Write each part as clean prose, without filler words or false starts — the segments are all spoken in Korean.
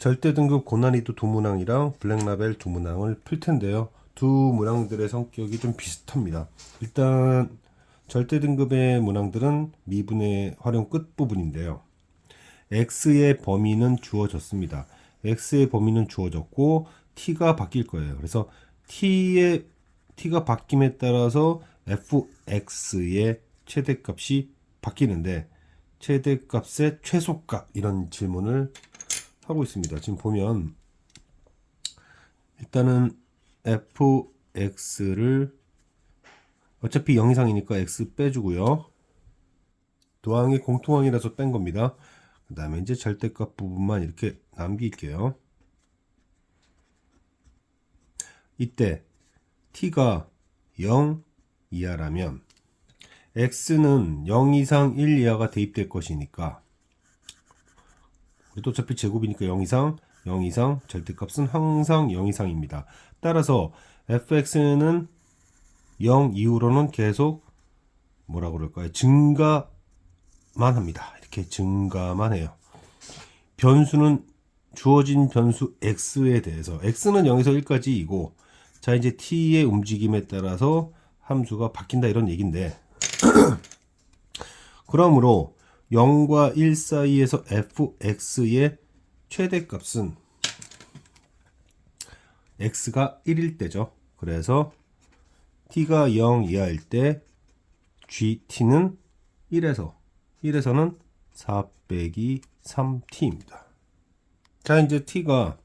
절대 등급 고난이도 두 문항이랑 블랙라벨 두 문항을 풀 텐데요. 두 문항들의 성격이 좀 비슷합니다. 일단 절대 등급의 문항들은 미분의 활용 끝 부분인데요. x의 범위는 주어졌습니다. x의 범위는 주어졌고 t가 바뀔 거예요. 그래서 t가 바뀜에 따라서 fx의 최대값이 바뀌는데 최대값의 최소값 이런 질문을 하고 있습니다. 지금 보면 일단은 fx를 어차피 0 이상이니까 x 빼주고요. 도항이 공통항이라서 뺀 겁니다. 그 다음에 이제 절대값 부분만 이렇게 남길게요. 이때 t가 0 이하라면 x는 0 이상 1 이하가 대입될 것이니까 우리도 어차피 제곱이니까 0 이상 절대값은 항상 0 이상입니다. 따라서 fx는 0 이후로는 계속 뭐라 그럴까요? 증가만 합니다. 이렇게 증가만 해요. 변수는 주어진 변수 x에 대해서 x는 0에서 1까지이고 자 이제 t의 움직임에 따라서 함수가 바뀐다 이런 얘기인데 그러므로 0과 1 사이에서 fx의 최대값은 x가 1일 때죠. 그래서 t가 0 이하일 때 gt는 1에서는 4 빼기 3t입니다. 자 이제 t가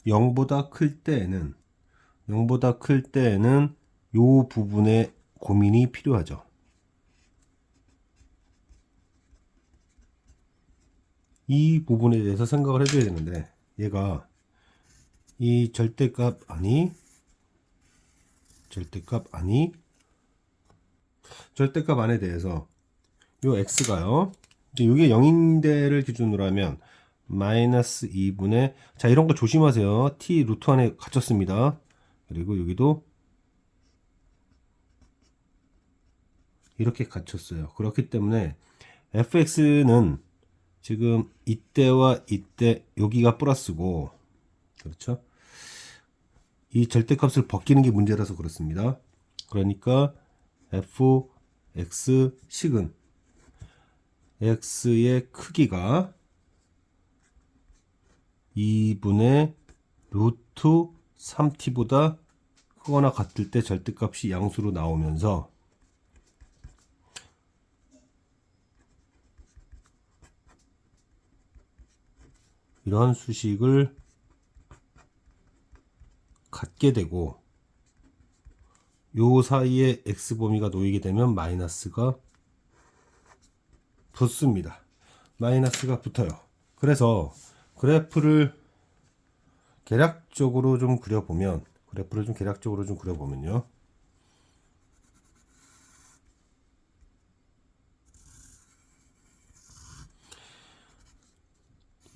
0보다 클 때에는 요 부분에 고민이 필요하죠. 이 부분에 대해서 생각을 해줘야 되는데 얘가 이 절대값 아니 절대값 안에 대해서 요 x가요 이제 이게 0인데를 기준으로 하면 마이너스 2분의 자 이런 거 조심하세요. t 루트 안에 갇혔습니다. 그리고 여기도 이렇게 갇혔어요. 그렇기 때문에 fx는 지금 이때와 이때 여기가 플러스고 그렇죠? 이 절대값을 벗기는 게 문제라서 그렇습니다. 그러니까 fx식은 x의 크기가 2분의 루트 3t보다 크거나 같을 때 절대값이 양수로 나오면서 이러한 수식을 갖게 되고 요 사이에 x 범위가 놓이게 되면 마이너스가 붙습니다. 마이너스가 붙어요. 그래서 그래프를 계략적으로 좀 그려보면요.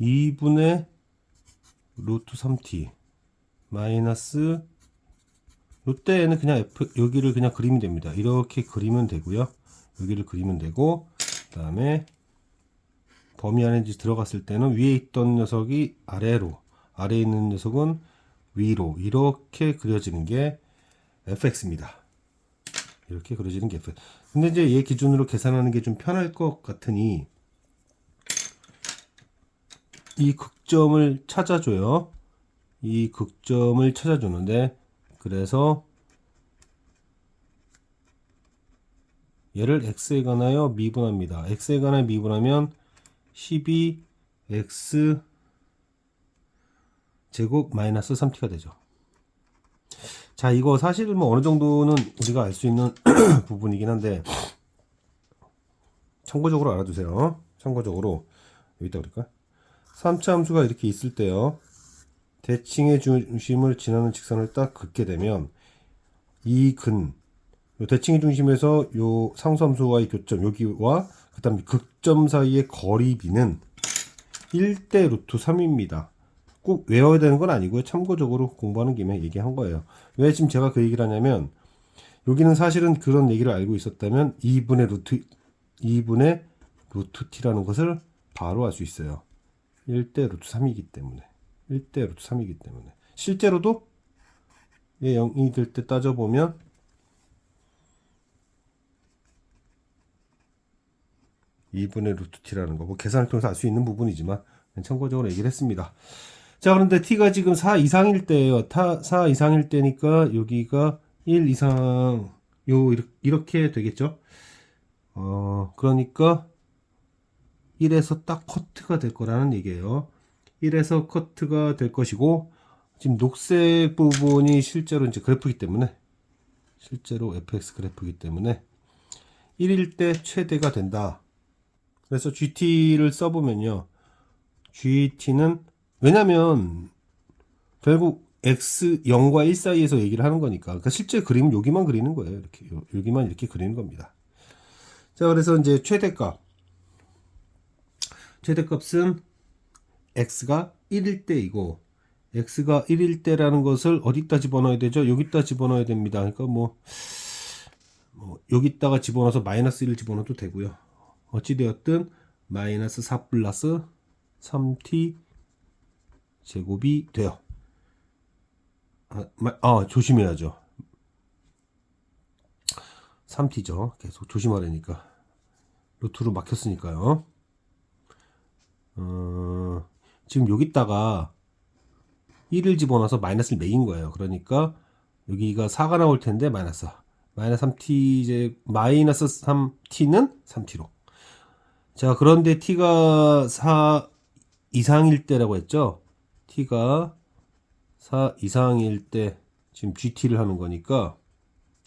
2분의 루트 3t 마이너스 요때에는 그냥 여기를 그냥 그리면 됩니다. 이렇게 그리면 되고요. 여기를 그리면 되고 그 다음에 범위 안에 들어갔을 때는 위에 있던 녀석이 아래로 아래에 있는 녀석은 위로 이렇게 그려지는 게 fx입니다. 이렇게 그려지는 게 fx. 근데 이제 얘 기준으로 계산하는 게 좀 편할 것 같으니 이 극점을 찾아줘요. 이 극점을 찾아주는데 그래서 얘를 x에 관하여 미분합니다. x에 관하여 미분하면 12x 제곱 마이너스 3t가 되죠. 자 이거 사실 뭐 어느 정도는 우리가 알 수 있는 부분이긴 한데 참고적으로 알아두세요. 참고적으로 여기다 그럴까? 3차 함수가 이렇게 있을 때요. 대칭의 중심을 지나는 직선을 딱 긋게 되면 이 대칭의 중심에서 요 상수함수와의 교점 여기와 그 다음에 극점 사이의 거리비는 1대 루트 3입니다. 꼭 외워야 되는 건 아니고요. 참고적으로 공부하는 김에 얘기한 거예요. 왜 지금 제가 그 얘기를 하냐면 여기는 사실은 그런 얘기를 알고 있었다면 2분의 루트 t라는 것을 바로 알 수 있어요. 1대 루트 3이기 때문에. 1대 루트 3이기 때문에. 실제로도 얘 0이 될 때 따져보면 2분의 루트 t라는 거, 뭐 계산을 통해서 알 수 있는 부분이지만 참고적으로 얘기를 했습니다. 자, 그런데 t가 지금 4 이상일 때예요. 4 이상일 때니까 여기가 1 이상 이렇게 되겠죠. 그러니까 1에서 딱 커트가 될 거라는 얘기예요. 1에서 커트가 될 것이고, 지금 녹색 부분이 실제로 이제 그래프이기 때문에, 실제로 fx 그래프이기 때문에 1일 때 최대가 된다. 그래서 GT를 써보면요, GT는 왜냐면 결국 x 0과 1 사이에서 얘기를 하는 거니까, 그러니까 실제 그림은 여기만 그리는 거예요. 이렇게 여기만 이렇게 그리는 겁니다. 자, 그래서 이제 최대값은 x가 1일 때이고, x가 1일 때라는 것을 어디다 집어넣어야 되죠? 여기다 집어넣어야 됩니다. 그러니까 뭐 여기다가 집어넣어서 마이너스 1을 집어넣어도 되고요. 어찌되었든 마이너스 4 플러스 3t 제곱이 돼요. 조심해야죠. 3t죠. 계속 조심하려니까. 루트로 막혔으니까요. 지금 여기다가 1을 집어넣어서 마이너스를 매긴 거예요. 그러니까 여기가 4가 나올 텐데 마이너스 4. 마이너스 3t 이제 마이너스 3t는 3t로. 자, 그런데 t가 4 이상일 때라고 했죠. t가 4 이상일 때 지금 gt를 하는 거니까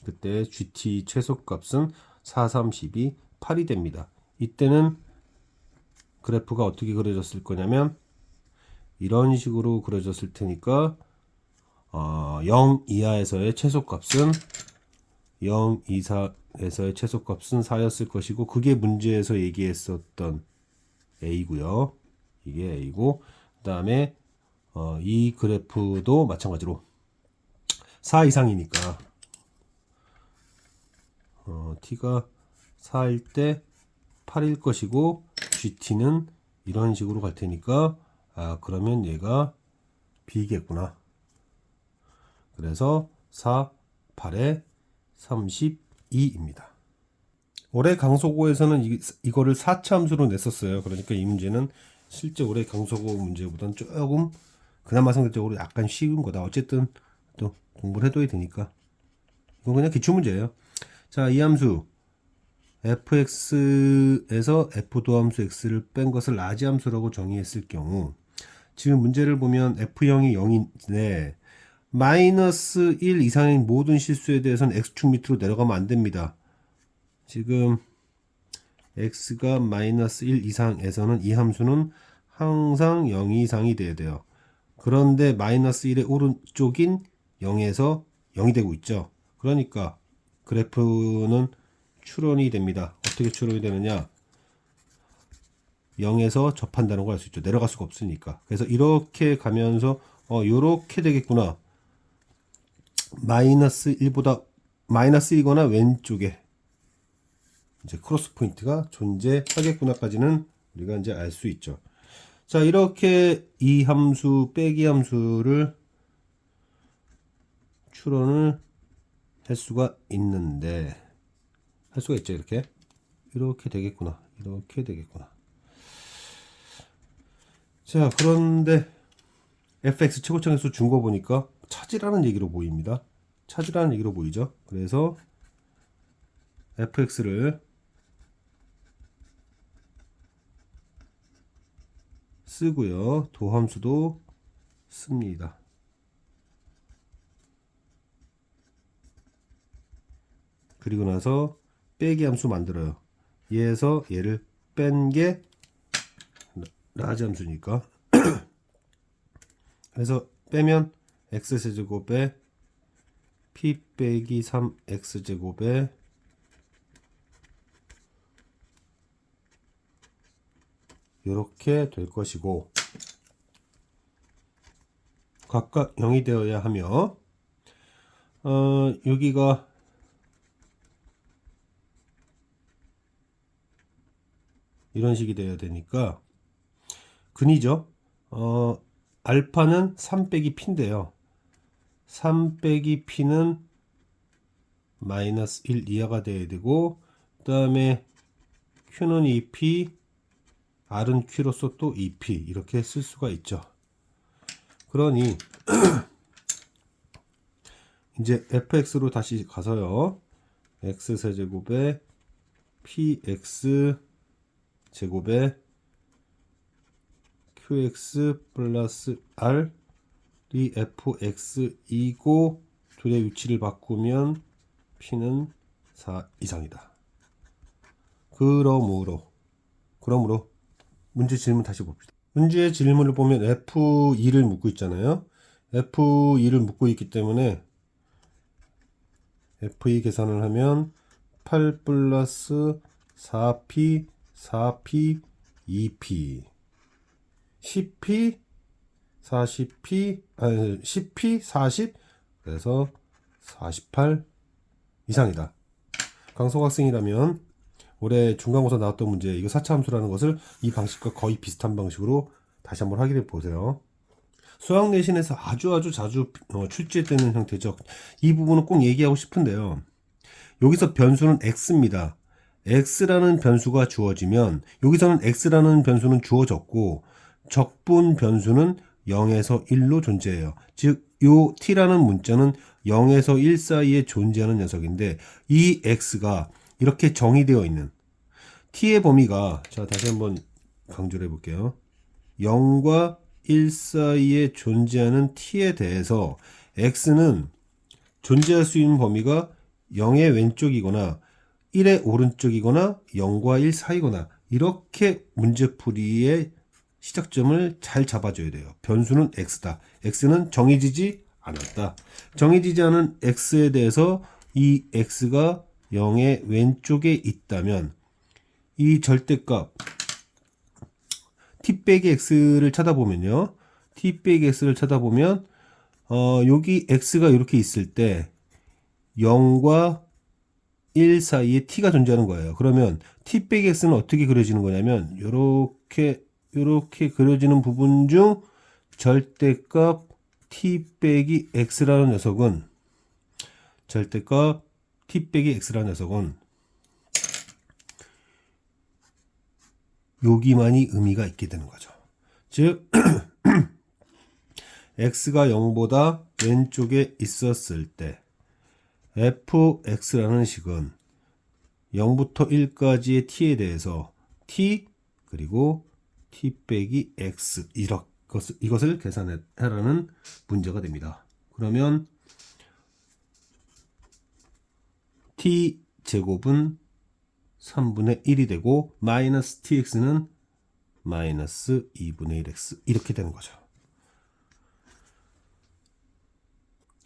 그때 gt 최소값은 4, 32, 8이 됩니다. 이때는 그래프가 어떻게 그려졌을 거냐면 이런 식으로 그려졌을 테니까 0 이하에서의 최소값은 0 이하에서의 최소값은 4였을 것이고, 그게 문제에서 얘기했었던 A고요. 이게 A고, 그 다음에 이 그래프도 마찬가지로 4 이상이니까 t가 4일 때 8일 것이고, GT는 이런 식으로 갈 테니까 그러면 얘가 B겠구나. 그래서 4, 8에 32입니다. 올해 강속고에서는 이거를 4차 함수로 냈었어요. 그러니까 이 문제는 실제 올해 강속고 문제보다는 조금 그나마 상대적으로 약간 쉬운 거다. 어쨌든 또 공부를 해둬야 되니까. 이건 그냥 기출문제예요. 자, 이 함수 fx에서 f 도함수 x를 뺀 것을 라지 함수라고 정의했을 경우, 지금 문제를 보면 f형이 0인데 마이너스 1 이상인 모든 실수에 대해서는 x축 밑으로 내려가면 안 됩니다. 지금 x가 마이너스 1 이상에서는 이 함수는 항상 0 이상이 돼야 돼요. 그런데 마이너스 1의 오른쪽인 0에서 0이 되고 있죠. 그러니까 그래프는 추론이 됩니다. 어떻게 추론이 되느냐? 0에서 접한다는 걸 알 수 있죠. 내려갈 수가 없으니까. 그래서 이렇게 가면서 요렇게 되겠구나. 마이너스 1보다 마이너스 1이거나 왼쪽에 이제 크로스 포인트가 존재하겠구나까지는 우리가 이제 알 수 있죠. 자, 이렇게 이 함수 빼기 함수를 추론을 할 수가 있는데, 할 수가 있죠. 이렇게 되겠구나. 이렇게 되겠구나. 자, 그런데 fx 최고점에서 준 거 보니까 찾으라는 얘기로 보입니다. 찾으라는 얘기로 보이죠. 그래서 fx를 쓰고요. 도함수도 씁니다. 그리고 나서 빼기 함수 만들어요. 얘에서 얘를 뺀 게 라지 함수니까. 그래서 빼면 x제곱에 p 빼기 3x제곱에 이렇게 될 것이고, 각각 0이 되어야 하며 여기가 이런 식이 되어야 되니까 근이죠. 알파는 3 빼기 p인데요. 3 빼기 p는 마이너스 1 이하가 돼야 되고, 그 다음에 q는 2p, r은 q로서 또 2p 이렇게 쓸 수가 있죠. 그러니 이제 fx로 다시 가서요. x 세제곱에 px 제곱에 qx 플러스 r이 fx이고 둘의 위치를 바꾸면 p는 4 이상이다. 그러므로 문제 질문 다시 봅시다. 문제의 질문을 보면 F2를 묻고 있잖아요. F2를 묻고 있기 때문에 F2 계산을 하면 8 플러스 4P, 4P, 2P, 10P, 40P, 아니 10P, 40, 그래서 48 이상이다. 강석 학생이라면 올해 중간고사 나왔던 문제, 이거 4차 함수라는 것을 이 방식과 거의 비슷한 방식으로 다시 한번 확인해 보세요. 수학 내신에서 아주 자주 출제되는 형태죠. 이 부분은 꼭 얘기하고 싶은데요. 여기서 변수는 x입니다. x라는 변수가 주어지면 여기서는 x라는 변수는 주어졌고 적분 변수는 0에서 1로 존재해요. 즉, 요 t라는 문자는 0에서 1 사이에 존재하는 녀석인데 이 x가 이렇게 정의되어 있는 t의 범위가, 자 다시 한번 강조를 해볼게요. 0과 1 사이에 존재하는 t에 대해서 x는 존재할 수 있는 범위가 0의 왼쪽이거나 1의 오른쪽이거나 0과 1 사이거나 이렇게 문제풀이의 시작점을 잘 잡아줘야 돼요. 변수는 x다. x는 정해지지 않았다. 정해지지 않은 x에 대해서 이 x가 0의 왼쪽에 있다면 이 절대값 t 빼기 x를 찾아보면요. t 빼기 x를 찾아보면 여기 x가 이렇게 있을 때 0과 1 사이에 t가 존재하는 거예요. 그러면 t 빼기 x는 어떻게 그려지는 거냐면 이렇게 그려지는 부분 중 절대값 t 빼기 x라는 녀석은 여기만이 의미가 있게 되는 거죠. 즉 x가 0보다 왼쪽에 있었을 때 fx라는 식은 0부터 1까지의 t에 대해서 t 그리고 t 빼기 x 이것을 계산해라는 문제가 됩니다. 그러면 t 제곱은 3분의 1이 되고 마이너스 tx는 마이너스 2분의 1x 이렇게 되는 거죠.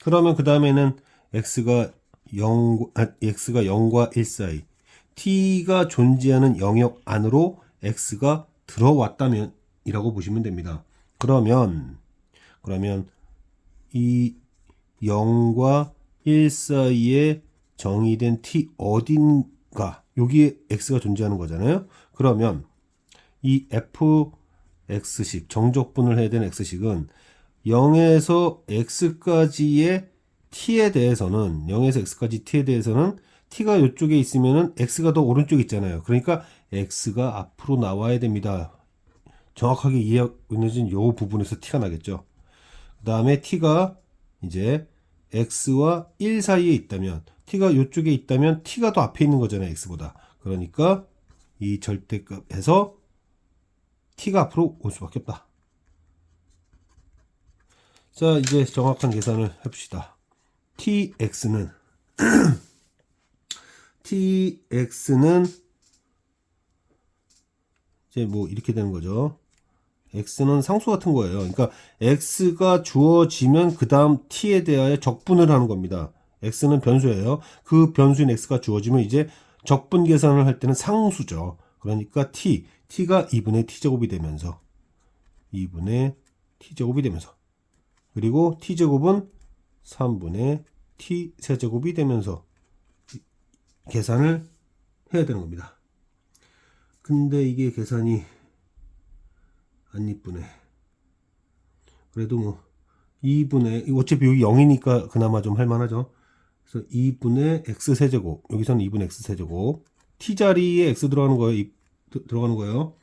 그러면 그 다음에는 x가 0과 1 사이 t가 존재하는 영역 안으로 x가 들어왔다면 이라고 보시면 됩니다. 그러면 이 0과 1 사이에 정의된 t 어딘가 여기에 x가 존재하는 거잖아요. 그러면 이 fx식 정적분을 해야 되는 x식은 0에서 x까지의 t에 대해서는 0에서 x까지 t에 대해서는 t가 이쪽에 있으면은 x가 더 오른쪽에 있잖아요. 그러니까 x가 앞으로 나와야 됩니다. 정확하게 이해해진 이 부분에서 t가 나겠죠. 그 다음에 t가 이제 x와 1 사이에 있다면 t가 이쪽에 있다면 t가 더 앞에 있는 거잖아요. x보다. 그러니까 이 절대값에서 t가 앞으로 올 수밖에 없다. 자, 이제 정확한 계산을 해봅시다. tx는 이제 뭐 이렇게 되는 거죠. x는 상수 같은 거예요. 그러니까 x가 주어지면 그 다음 t에 대하여 적분을 하는 겁니다. x는 변수예요. 그 변수인 x가 주어지면 이제 적분 계산을 할 때는 상수죠. 그러니까 t가 2분의 t제곱이 되면서 그리고 t제곱은 3분의 t 세제곱이 되면서 계산을 해야 되는 겁니다. 근데 이게 계산이 안 이쁘네. 그래도 뭐 2분의 어차피 여기 0이니까 그나마 좀 할만하죠. 그래서 2분의 x세제곱, 여기서는 2분의 x세제곱, t자리에 x 들어가는 거예요. 들어가는 거예요.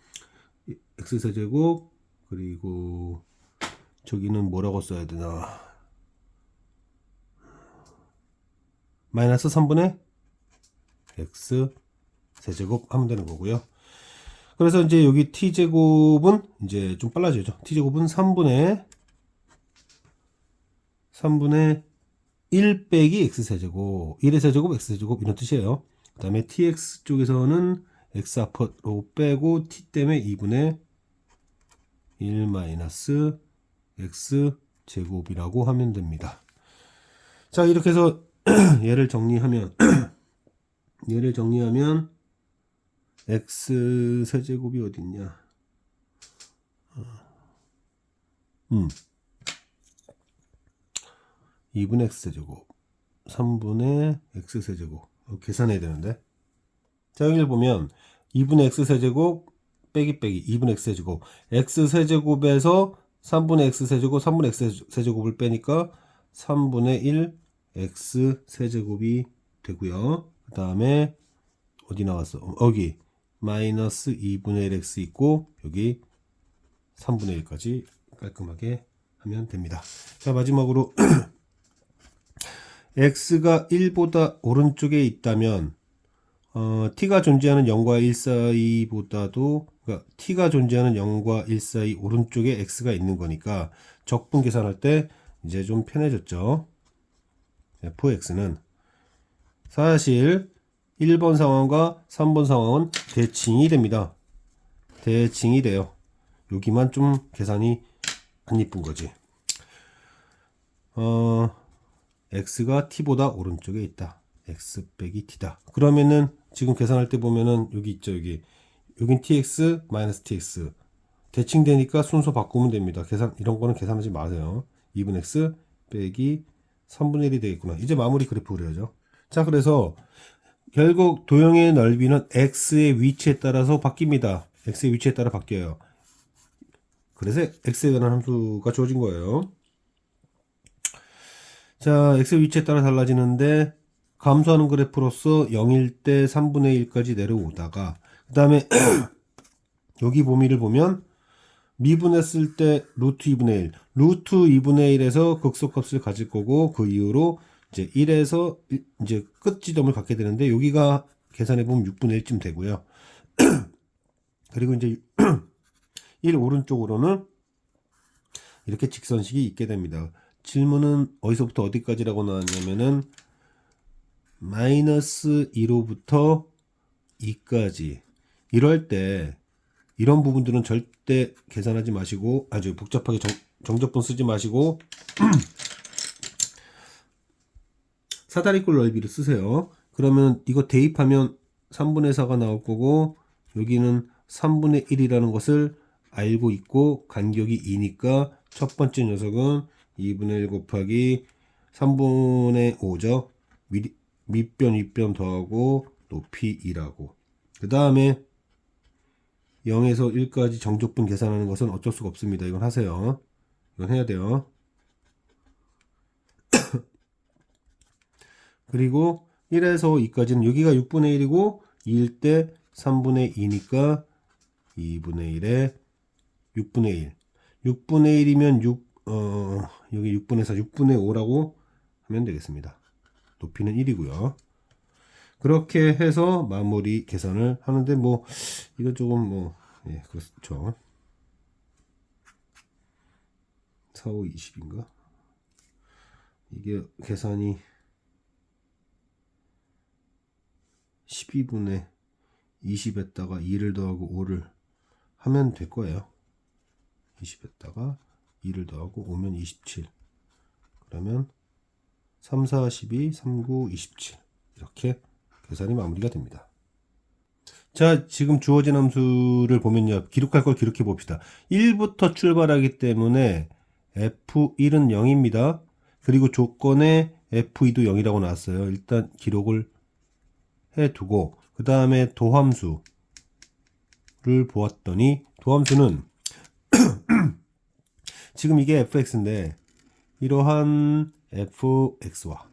x세제곱, 그리고 저기는 뭐라고 써야 되나, 마이너스 3분의 x세제곱 하면 되는 거고요. 그래서 이제 여기 t제곱은 이제 좀 빨라지죠. t제곱은 3분의 1 빼기 x세제곱, 1의 세제곱 x세제곱 이런 뜻이에요. 그 다음에 tx 쪽에서는 x 앞으로 빼고 t 때문에 2분의 1 마이너스 x제곱이라고 하면 됩니다. 자, 이렇게 해서 얘를 정리하면 x세제곱이 어디 있냐, 2분의 x세제곱 3분의 x세제곱 계산해야 되는데, 자, 여기를 보면 2분의 x세제곱 빼기 2분의 x세제곱, x세제곱에서 3분의 x세제곱 3분의 x세제곱을 빼니까 3분의 1 x세제곱이 되고요. 그 다음에 어디 나왔어? 여기 마이너스 2분의 1 x 있고 여기 3분의 1까지 깔끔하게 하면 됩니다. 자, 마지막으로 x가 1보다 오른쪽에 있다면 t가 존재하는 0과 1 사이보다도, 그러니까 t가 존재하는 0과 1 사이 오른쪽에 x가 있는 거니까 적분 계산할 때 이제 좀 편해졌죠. fx는 사실 1번 상황과 3번 상황은 대칭이 됩니다. 대칭이 돼요. 여기만 좀 계산이 안 이쁜 거지. x가 t보다 오른쪽에 있다. x 빼기 t다. 그러면은 지금 계산할 때 보면은 여기 있죠. 여긴 tx 마이너스 tx 대칭되니까 순서 바꾸면 됩니다. 이런 거는 계산하지 마세요. 2분의 x 빼기 3분의 1이 되겠구나. 이제 마무리 그래프 그려야죠. 자, 그래서 결국 도형의 넓이는 x의 위치에 따라서 바뀝니다. x의 위치에 따라 바뀌어요. 그래서 x에 관한 함수가 주어진 거예요. 자, x의 위치에 따라 달라지는데 감소하는 그래프로서 0일 때 3분의 1까지 내려오다가, 그 다음에 여기 범위를 보면 미분했을 때 루트 2분의 1, 루트 2분의 1에서 극소값을 가질 거고, 그 이후로 이제 1에서 이제 끝 지점을 갖게 되는데, 여기가 계산해 보면 6분의 1쯤 되고요. 그리고 이제 1 오른쪽으로는 이렇게 직선식이 있게 됩니다. 질문은 어디서부터 어디까지라고 나왔냐면은 마이너스 2로부터 2까지. 이럴 때 이런 부분들은 절대 계산하지 마시고, 아주 복잡하게 정적분 쓰지 마시고 사다리꼴 넓이를 쓰세요. 그러면 이거 대입하면 3분의 4가 나올 거고, 여기는 3분의 1이라는 것을 알고 있고 간격이 2니까 첫 번째 녀석은 2분의 1 곱하기 3분의 5죠. 밑변 윗변 더하고 높이 2라고. 그 다음에 0에서 1까지 정적분 계산하는 것은 어쩔 수가 없습니다. 이건 하세요. 이건 해야 돼요. 그리고 1에서 2까지는 여기가 6분의 1이고 2일 때 3분의 2니까 2분의 1에 6분의 1. 6분의 1이면 여기 6분의 4, 6분의 5라고 하면 되겠습니다. 높이는 1이고요. 그렇게 해서 마무리 계산을 하는데, 뭐 이거 조금 예, 그렇죠. 4, 5, 20인가? 이게 계산이 12분의 20에다가 2를 더하고 5를 하면 될 거예요. 20에다가 2를 더하고 5면 27. 그러면 3, 4, 12, 3, 9, 27. 이렇게 계산이 마무리가 됩니다. 자, 지금 주어진 함수를 보면요. 기록할 걸 기록해 봅시다. 1부터 출발하기 때문에 F1은 0입니다. 그리고 조건에 F2도 0이라고 나왔어요. 일단 기록을 해두고, 그 다음에 도함수를 보았더니 도함수는 지금 이게 fx인데 이러한 fx와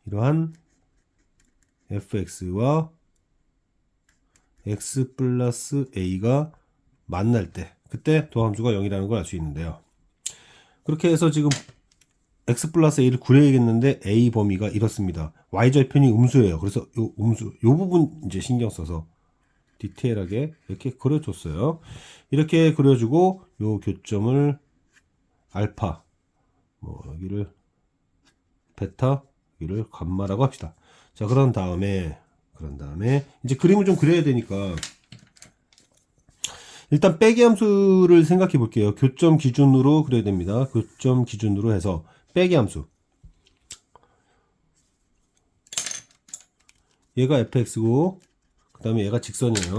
이러한 fx와 x 플러스 a가 만날 때 그때 도함수가 0이라는 걸 알 수 있는데요. 그렇게 해서 지금 x 플러스 a를 구해야겠는데 a 범위가 이렇습니다. y절편이 음수예요. 그래서 요 음수 요 부분 이제 신경 써서 디테일하게 이렇게 그려줬어요. 이렇게 그려주고 요 교점을 알파 뭐 여기를 베타 여기를 감마라고 합시다. 자 그런 다음에 이제 그림을 좀 그려야 되니까 일단 빼기 함수를 생각해 볼게요. 교점 기준으로 그려야 됩니다. 교점 기준으로 해서 빼기 함수 얘가 fx고 그 다음에 얘가 직선이에요.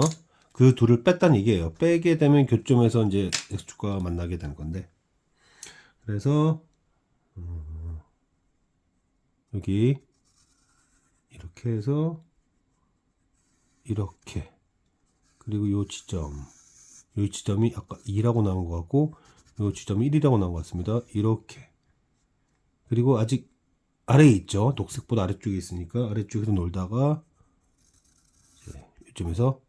그 둘을 뺐다는 얘기예요. 빼게 되면 교점에서 이제 x축과 만나게 되는 건데 그래서 여기 이렇게 해서 이렇게 그리고 요 지점이 아까 2라고 나온 것 같고 요 지점이 1이라고 나온 것 같습니다. 이렇게 그리고 아직 아래에 있죠. 녹색보다 아래쪽에 있으니까 아래쪽에서 놀다가 이쯤에서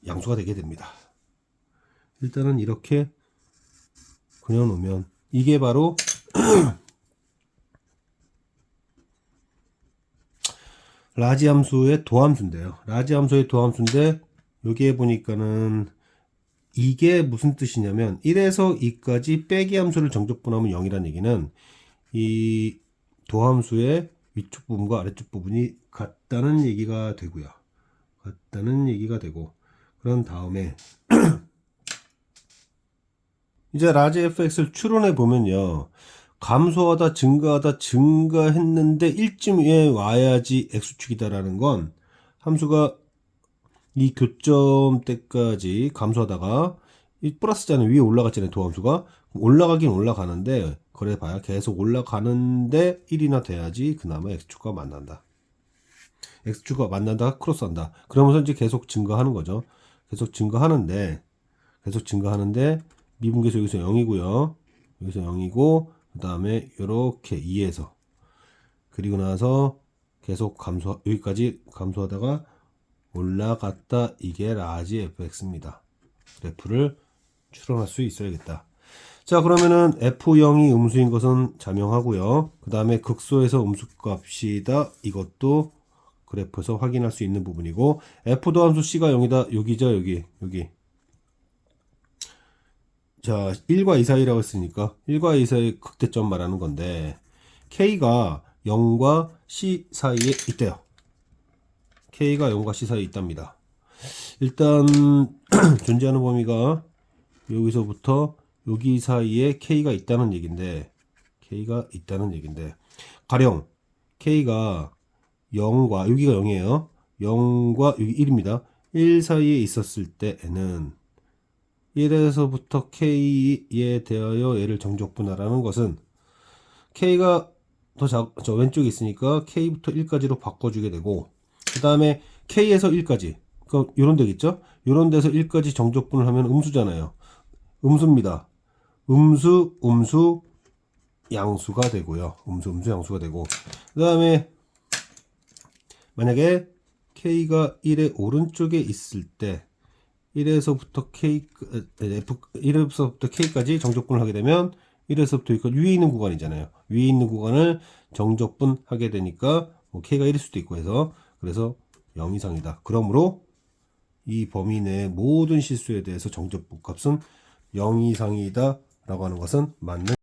양수가 되게 됩니다. 일단은 이렇게 그려놓으면 이게 바로 라지 함수의 도함수인데요. 라지 함수의 도함수인데 여기에 보니까는 이게 무슨 뜻이냐면 1에서 2까지 빼기 함수를 정적분하면 0이라는 얘기는 이 도함수의 위쪽 부분과 아래쪽 부분이 같다는 얘기가 되고요. 같다는 얘기가 되고 그런 다음에 이제 라지 fx를 추론해 보면요. 감소하다 증가했는데 1쯤에 와야지 x축이다라는 건 함수가 이 교점 때까지 감소하다가 이 플러스잖아요. 위에 올라갔잖아요. 도함수가 올라가긴 올라가는데 그래 봐야 계속 올라가는데 1이나 돼야지 그나마 x축과 만난다. x축과 만난다 크로스한다. 그러면서 이제 계속 증가하는 거죠. 계속 증가하는데 미분계수 여기서 0이고요. 여기서 0이고 그 다음에 이렇게 2에서 그리고 나서 계속 여기까지 감소하다가 올라갔다. 이게 라지 fx입니다. 그래프를 추론할 수 있어야겠다. 자 그러면은 f0이 음수인 것은 자명하고요. 그 다음에 극소에서 음수값이다. 이것도 그래프에서 확인할 수 있는 부분이고 f 도함수 c가 0이다. 여기죠. 여기 자 1과 2 사이라고 했으니까 1과 2 사이 극대점 말하는 건데 k가 0과 c 사이에 있대요. k가 0과 c 사이에 있답니다. 일단 존재하는 범위가 여기서부터 여기 사이에 k가 있다는 얘긴데 가령 k가 0과 여기가 0이에요. 0과 여기 1입니다. 1 사이에 있었을 때에는 1에서부터 k에 대하여 얘를 정적분하라는 것은 k가 저 왼쪽에 있으니까 k부터 1까지로 바꿔주게 되고 그 다음에 k에서 1까지 요런 데겠죠? 요런 데서 1까지 정적분을 하면 음수잖아요. 음수입니다. 음수 양수가 되고요. 음수 양수가 되고 그 다음에 만약에 k가 1의 오른쪽에 있을 때 1에서부터 k까지 정적분을 하게 되면 1에서부터 여기까지 위에 있는 구간이잖아요. 위에 있는 구간을 정적분 하게 되니까 뭐 k가 1일 수도 있고 해서 그래서 0 이상이다. 그러므로 이 범위 내의 모든 실수에 대해서 정적분 값은 0 이상이다 라고 하는 것은 맞는